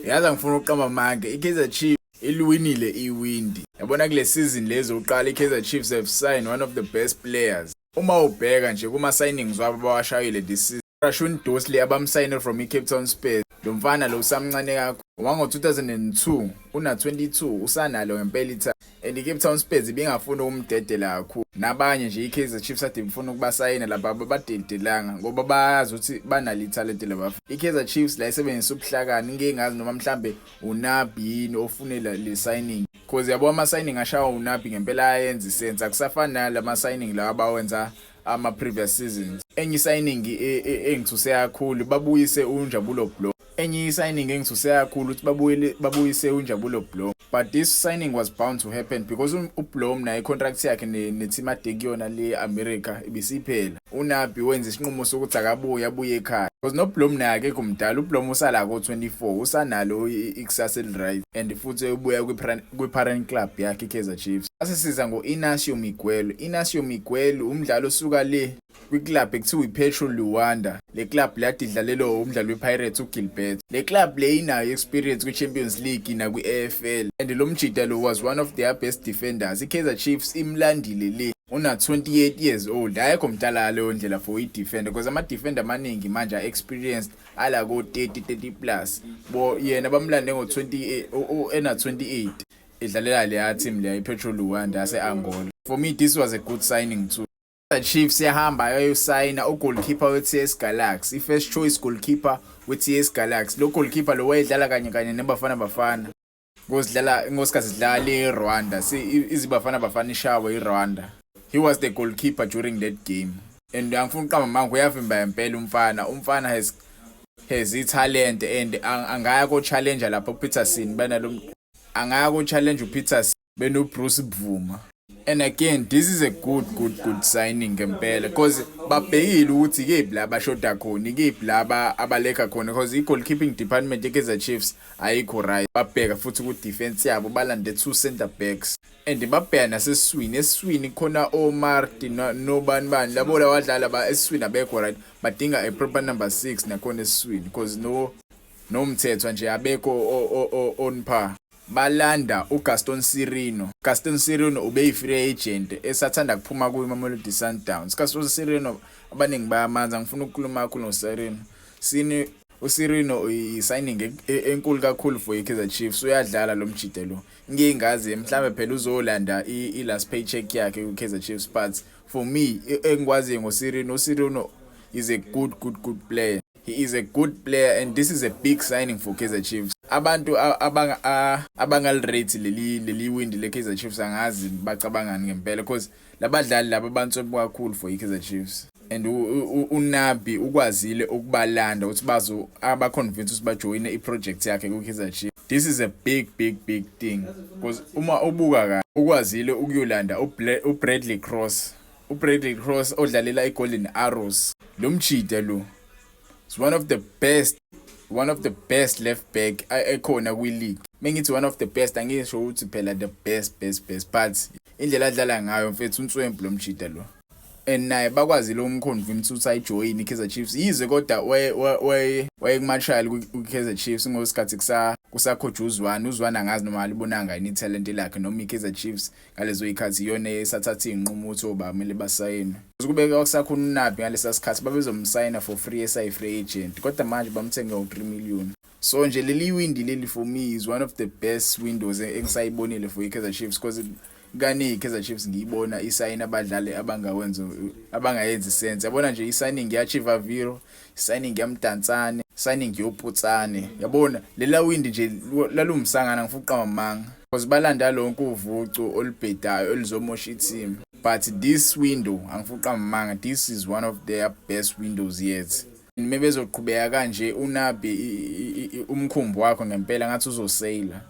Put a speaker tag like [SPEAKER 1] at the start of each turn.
[SPEAKER 1] yazi angifuna ukuqamba amanga iKaizer Chiefs iluwinile iwindi yabona kule season lezo uqala iKaizer Chiefs have signed one of the best players uma ubheka nje kuma signings wabo bawashayile this season. Rashun Dosley abamsayine from iCape Town Spurs lo mfana lo usamncane kakhulu wango 2002 una 22 usanalo ngempela itha and iCape Town Spurs ibingafuna umdedela kakhulu nabanye nje iKaizer Chiefs ade befuna ukubasayina laba badedelanga ngoba bayazi ukuthi banali talent laba. iKaizer Chiefs la isebenzisa ubuhlakani ngeke ngazi noma mhlambe uNabi yini ofunela le signing because yabo ama signing ashawa uNabi ngempela ayenza isense akusafani nalama signing la abawenza ama previous seasons. Enye signing engithuse kakhulu babuyise uNjabulo Blow. Enye signing engithuse kakhulu ukuthi babuyise uNjabulo Blow. But this signing was bound to happen because uBlow na icontract yakhe neteam adekiyona le America ibisiphela. uNabi wenza isinqumo sokuthi akabuye abuye ekhaya. Because no Blow na akekho umdala uBlow usala ko 24 usanalo ikusasa right and futhi ubuya kwiparent club yakhe iKaizer Chiefs. Asisiza ngoInacio Miguel. Inacio Miguel umdlalo osuka le kwiclub ekuthiwa iPetro Luanda. Le club ladidlalelo umdlalo wePirates uGilbert. Le club le inayo experience kwiChampions League na kwiAFL and lo mjida lo was one of their best defenders. iKaizer Chiefs imlandile le una 28 years old ayekho mdala leyo ndlela for idefender because ama defender amaningi manje experienced ala ko 30 plus bo yena bamlande ngo 28 ena 28 idlalela le team le iPetro Luanda yaseAngola. For me this was a good signing too. The Chiefs yahamba ayosayina ugoalkeeper weTS Galaxy, i-first choice goalkeeper weTS Galaxy. Lo goalkeeper lo wayedlala kanye neBafana ngosikhathi sidlala eRwanda. Izibafana ishawa eRwanda. He was the goalkeeper during that game. And angifuna uqamba manje uyavimba impela umfana has talent and angaya ko challenge lapho Peterson banalo angaya ko challenge uPeterson beno Bruce Bvuma. And again this is a good signing ngempela because babhekile ukuthi ikephi la abashoda khona ikephi la abaleka khona because i-goalkeeping department yeKaizer Chiefs ayikho right. Babheka futhi ku defense yabo balande 2 center backs and babheka esiswini khona Omar nobani labo lawadlala esiswini abekho right badinga a proper number 6 nakhona esiswini because no mthetho nje abekho on par. Balanda uGaston Sirino. Gaston Sirino ube free agent esathanda kuphuma kuMamelodi Sundowns. Gaston Sirino abaningi bayamanza ngifuna ukukhuluma kakhulu noSirino. uSirino i-signing enkulu kakhulu for iKaizer Chiefs uyadlala lo mjide lo. Ngeke ngazi mhlambe phela uzolanda i-last paycheck yakhe kuKaizer Chiefs but for me engikwazi ngoSirino is a good player. He is a good player and this is a big signing for Kaizer Chiefs. Abantu abangalirate leli win le Kaizer Chiefs angazi bacabangani ngempela because labadlali laba abantu kakhulu for iKaizer Chiefs. And uNabi ukwazile ukubalanda ukuthi bazo abaconvince ukuthi bajoine iproject yakhe kuKaizer Chiefs. This is a big thing because uma ubuka kahle ukwazile ukuyolanda uBradley Cross. uBradley Cross odlalela iGolden Arrows. Lo mjide lo is one of the best left back ekhona kwi-league. Mengithi one of the best angisho ukuthi phela the best but indlela adlala ngayo mfethu uNtswembu lo mjida lo. And naye bakwazi lo umconvince ukuthi ayijoin iKaizer Chiefs yize kodwa wayekumarshal kuKaizer Chiefs ngosikhathi kusakhoja uzwana angazi noma alibonanga yini talent lakhe noma iKaizer Chiefs ngalezo ikhathi iyona esathatha inqumo ukuthi obamele basayine. Kuzobeka kusakhona uNabi ngalesa sikhathi babezomsayina for free free agent kodwa manje bamthenga ngo3 million. So nje leli windi leli for me is one of the best windows engisayibonile for iKaizer Chiefs because kani iKaizer Chiefs ngiyibona isayina abadlali abangayenzi sense. Yabona nje isigning ya Chivaviro, isigning yamdantsane, signing yoPutsane. Yabona lela windi nje lalumsangana ngifuna uqamba manga because balanda lonke uvucu olibhedayo elizomosha team. But this window angifuna uqamba manga this is one of their best windows yet. Maybe ezoqhubeka kanje uNabi umkhumbi wakho ngempela ngathi uzosayila.